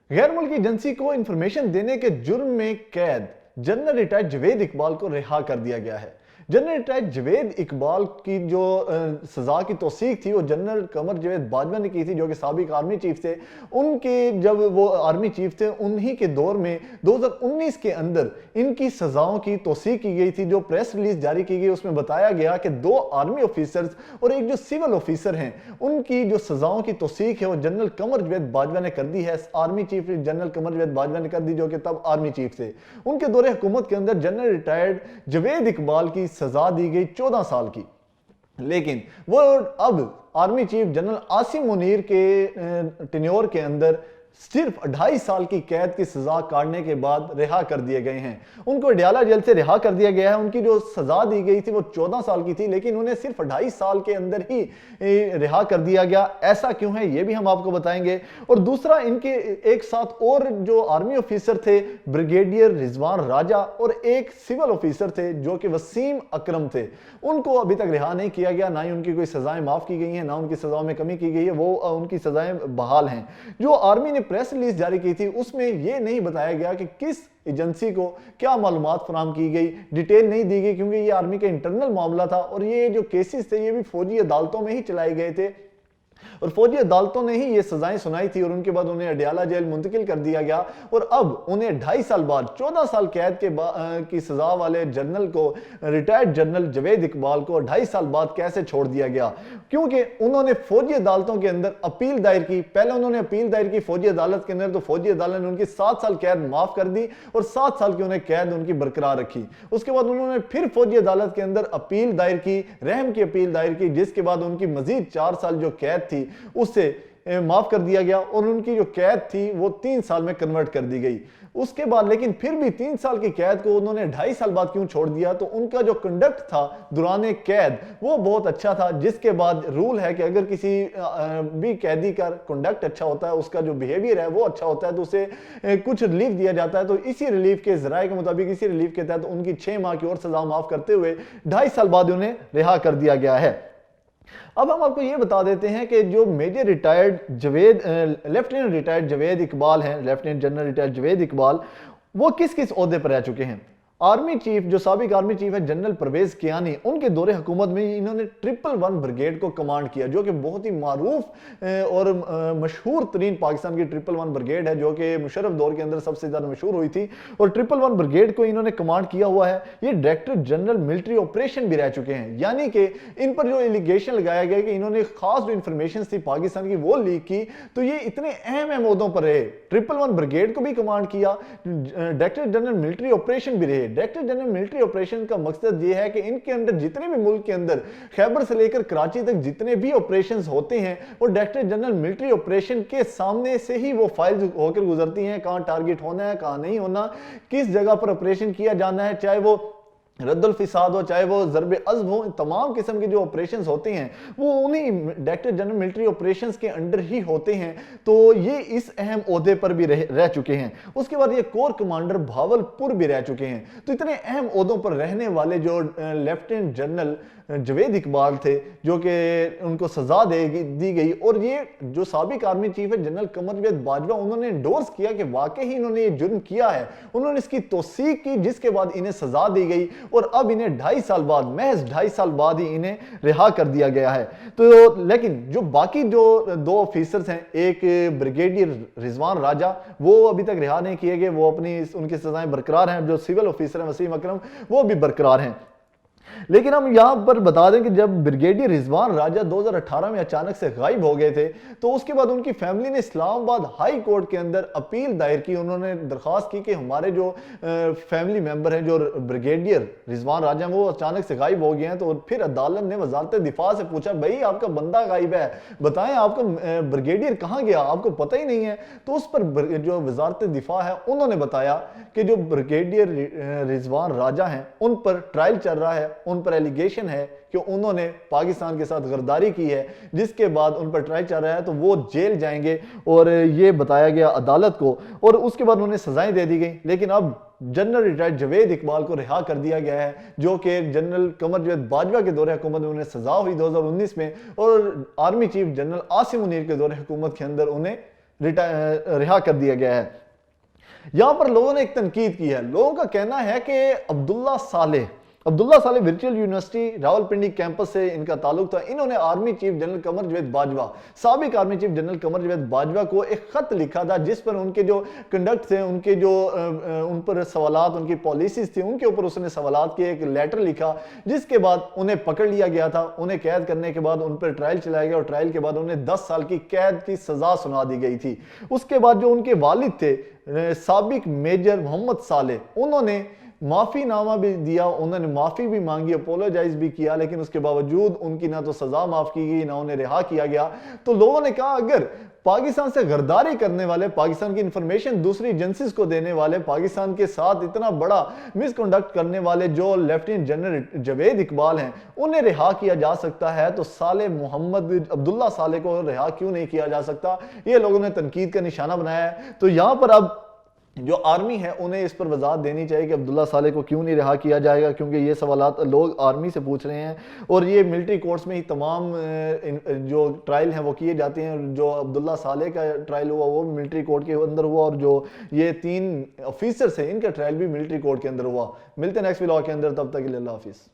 गैर मुल्की एजेंसी को इंफॉर्मेशन देने के जुर्म में कैद जनरल रिटायर्ड जावेद इकबाल को रिहा कर दिया गया है। जनरल रिटायर्ड जावेद इकबाल की जो सजा की तौसीक थी वो जनरल कमर जावेद बाजवा ने की थी, जो कि साबिक आर्मी चीफ थे। उनके जब वो आर्मी चीफ थे उन्हीं के दौर में 2019 के अंदर इनकी सजाओं की तौसीक की गई थी। जो प्रेस रिलीज जारी की गई उसमें बताया गया कि 2 आर्मी ऑफिसर्स और एक जो सिविल ऑफिसर हैं उनकी जो सजाओं की तौसीक है वो जनरल कमर जावेद बाजवा ने कर दी है। Army chief general Qamar Javed Bajwa ने कर दी, जो कि तब आर्मी चीफ थे। उनके दौरे हुकूमत के अंदर जनरल रिटायर्ड जावेद इकबाल की सजा दी गई 14 साल की, लेकिन वो अब army chief general Asim Munir के टेन्योर के अंदर सिर्फ 2.5 साल की कैद की सजा काटने के बाद रिहा कर दिए गए हैं। उनको अडयाला जेल से रिहा कर दिया गया है। उनकी जो सजा दी गई थी वो 14 साल की थी, लेकिन उन्हें सिर्फ 2.5 साल के अंदर ही रिहा कर दिया गया। ऐसा क्यों है ये भी हम आपको बताएंगे। और दूसरा, इनके एक साथ और जो आर्मी ऑफिसर थे ब्रिगेडियर रिजवान राजा और एक सिविल ऑफिसर थे जो कि वसीम अकरम थे, उनको अभी तक रिहा नहीं किया गया। ना ही उनकी कोई सजाएं माफ की गई हैं, ना उनकी सजाओं में कमी की गई है। वो उनकी सजाएं बहाल हैं। जो आर्मी ने प्रेस रिलीज जारी की थी उसमें यह नहीं बताया गया कि किस एजेंसी को क्या मालूमात फराहम की गई, डिटेल नहीं दी गई, क्योंकि ये आर्मी का इंटरनल मामला था और ये जो केसेस थे ये भी फौजी अदालतों में ही चलाए गए थे और फौजी अदालतों ने ही ये सजाएं सुनाई थी और उनके बाद उन्हें अडयाला जेल मुंतकिल कर दिया गया। और अब उन्हें 2.5 साल बाद 14 साल कैद की सजा वाले जनरल को, रिटायर्ड जनरल जावेद इकबाल को 2.5 साल बाद कैसे छोड़ दिया गया? क्योंकि उन्होंने फौजी अदालतों के अंदर अपील दायर की। पहले उन्होंने अपील दायर की फौजी अदालत के अंदर, तो फौजी अदालत ने उनकी 7 साल कैद माफ कर दी और 7 साल की उन्हें कैद उनकी बरकरार रखी। उसके बाद उन्होंने फिर फौजी अदालत के अंदर अपील दायर की, रहम की अपील दायर की, जिसके बाद उनकी मजीद 4 साल जो कैद थी उससे माफ कर दिया गया और उनकी जो कैद थी वो 3 साल में कन्वर्ट कर दी गई। उसके बाद लेकिन फिर भी 3 साल की कैद को उन्होंने 2.5 साल बाद क्यों छोड़ दिया? तो उनका जो कंडक्ट था दौरान कैद वो बहुत अच्छा था, जिसके बाद रूल है कि अगर किसी भी कैदी का कंडक्ट अच्छा होता है, उसका जो बिहेवियर है वो अच्छा होता है, तो उसे कुछ रिलीफ दिया जाता है। तो इसी रिलीफ के जराए के मुताबिक, इसी रिलीफ के तहत उनकी 6 माह की और सजा माफ करते हुए 2.5 साल बाद उन्हें रिहा कर दिया गया है। अब हम आपको यह बता देते हैं कि जो major retired Javed, lieutenant retired Javed Iqbal हैं, lieutenant general retired Javed Iqbal, वो किस किस ओहदे पर रह चुके हैं। आर्मी चीफ, जो साबिक आर्मी चीफ है जनरल परवेज कियानी, उनके दौरे हुकूमत में इन्होंने 111 ब्रिगेड को कमांड किया, जो कि बहुत ही मारूफ और मशहूर तरीन पाकिस्तान की 111 ब्रिगेड है, जो कि मुशर्रफ दौर के अंदर सबसे ज्यादा मशहूर हुई थी। और 111 ब्रिगेड को इन्होंने कमांड किया हुआ है। ये डायरेक्टर जनरल मिलिट्री ऑपरेशन भी रह चुके हैं, यानी कि इन पर जो एलिगेशन लगाया गया कि इन्होंने खास जो इंफॉर्मेशन थी पाकिस्तान की वो लीक की, तो ये इतने अहम अहम ओहदों पर रहे। 111 ब्रिगेड को भी कमांड किया, डायरेक्टर जनरल मिलिट्री ऑपरेशन भी रहे। डायरेक्टर जनरल मिलिट्री ऑपरेशन का मकसद यह है कि इनके अंदर जितने भी मुल्क के अंदर खैबर से लेकर कराची तक जितने भी ऑपरेशंस होते हैं वो डायरेक्टर जनरल मिलिट्री ऑपरेशन के सामने से ही वो फाइल्स होकर गुजरती हैं। कहां टारगेट होना है, कहां नहीं होना, किस जगह पर ऑपरेशन किया जाना है, चाहे वो रद्दुल फिसाद हो, चाहे वो ज़रबे अज़्ब हो, तमाम किस्म के जो ऑपरेशंस होते हैं वो उन्हीं डायरेक्टर जनरल मिलिट्री ऑपरेशंस के अंडर ही होते हैं। तो ये इस अहम ओहदे पर भी रह चुके हैं। उसके बाद ये कोर कमांडर भावलपुर भी रह चुके हैं। तो इतने अहम ओहदों पर रहने वाले जो लेफ्टिनेंट जनरल जावेद इकबाल थे, जो कि उनको सजा दी गई, और ये जो साबिक आर्मी चीफ है जनरल कमर जावेद बाजवा, उन्होंने एंडोर्स किया कि वाकई ही इन्होंने ये जुर्म किया है। उन्होंने इसकी तौसीक की, जिसके बाद इन्हें सजा दी गई और अब इन्हें 2.5 साल बाद, महज 2.5 साल बाद ही इन्हें रिहा कर दिया गया है। तो लेकिन जो बाकी जो 2 ऑफिसर्स हैं, एक ब्रिगेडियर रिजवान राजा, वो अभी तक रिहा नहीं किए गए, वो अपनी उनकी सजाएं बरकरार हैं। जो सिविल ऑफिसर हैं वसीम अकरम, वो भी बरकरार हैं। लेकिन हम यहां पर बता दें कि जब ब्रिगेडियर रिजवान राजा 2018 में अचानक से गायब हो गए थे, तो उसके बाद उनकी फैमिली ने इस्लामाबाद हाई कोर्ट के अंदर अपील दायर की। उन्होंने दरख्वास्त की कि हमारे जो फैमिली मेंबर हैं, जो ब्रिगेडियर रिजवान राजा, वो अचानक से गायब हो गए हैं। तो फिर अदालत ने वजारत दिफा से पूछा, भाई आपका बंदा गायब है, बताएं आपका ब्रिगेडियर कहां गया, आपको पता ही नहीं है। तो उस पर जो वजारत दिफा है उन्होंने बताया कि जो ब्रिगेडियर रिजवान राजा हैं उन पर ट्रायल चल रहा है, उन पर एलिगेशन है कि उन्होंने पाकिस्तान के साथ गद्दारी की है, जिसके बाद उन पर ट्रायल चल रहा है, तो वो जेल जाएंगे और ये बताया गया अदालत को, और उसके बाद उन्हें सजाएं दे दी गई। लेकिन अब जनरल रिटायर्ड जावेद इकबाल को रिहा कर दिया गया है, जो कि जनरल कमर जावेद बाजवा के दौरे हुकूमत में उन्हें सजा हुई 2019 में, और army chief general Asim Munir के दौरे हुकूमत के अंदर उन्हें رہا کر دیا گیا ہے۔ یہاں پر لوگوں نے ایک تنقید کی ہے، لوگوں کا کہنا ہے کہ Abdullah Saleh virtual university Rawalpindi campus سے ان کا تعلق تھا۔ انہوں نے army chief general Qamar Javed Bajwa, سابق army chief general Qamar Javed Bajwa کو ایک خط لکھا تھا جس پر ان کے جو کنڈکٹ تھے، ان کے جو ان پر سوالات، ان کی پالیسیز تھی، ان کے اوپر اس نے سوالات کیے، ایک لیٹر لکھا، جس کے بعد انہیں پکڑ لیا گیا تھا۔ انہیں قید کرنے کے بعد ان پر ٹرائل چلایا گیا اور ٹرائل کے بعد انہیں 10 سال کی قید کی سزا سنا دی گئی تھی۔ اس کے بعد جو ان کے والد تھے سابق میجر محمد صالح، انہوں نے معافی نامہ بھی دیا، انہوں نے معافی بھی مانگی، اپولوجائز بھی کیا، لیکن اس کے باوجود ان کی نہ تو سزا معاف کی گئی نہ انہیں رہا کیا گیا۔ تو لوگوں نے کہا اگر پاکستان سے غداری کرنے والے، پاکستان کی انفارمیشن دوسری ایجنسیز کو دینے والے، پاکستان کے ساتھ اتنا بڑا مس کنڈکٹ کرنے والے جو لیفٹیننٹ جنرل جاوید اقبال ہیں، انہیں رہا کیا جا سکتا ہے تو عبداللہ صالح کو رہا کیوں نہیں کیا جا سکتا؟ یہ لوگوں نے تنقید کا نشانہ بنایا ہے۔ تو یہاں پر اب جو آرمی ہے انہیں اس پر وضاحت دینی چاہیے کہ عبداللہ صالح کو کیوں نہیں رہا کیا جائے گا، کیونکہ یہ سوالات لوگ آرمی سے پوچھ رہے ہیں اور یہ ملٹری کورٹس میں ہی تمام جو ٹرائل ہیں وہ کیے جاتے ہیں۔ جو عبداللہ صالح کا ٹرائل ہوا وہ بھی ملٹری کورٹ کے اندر ہوا، اور جو یہ 3 آفیسرز ہیں ان کا ٹرائل بھی ملٹری کورٹ کے اندر ہوا۔ ملتے ہیں نیکسٹ ولاگ کے اندر، تب تک کے لیے اللہ حافظ۔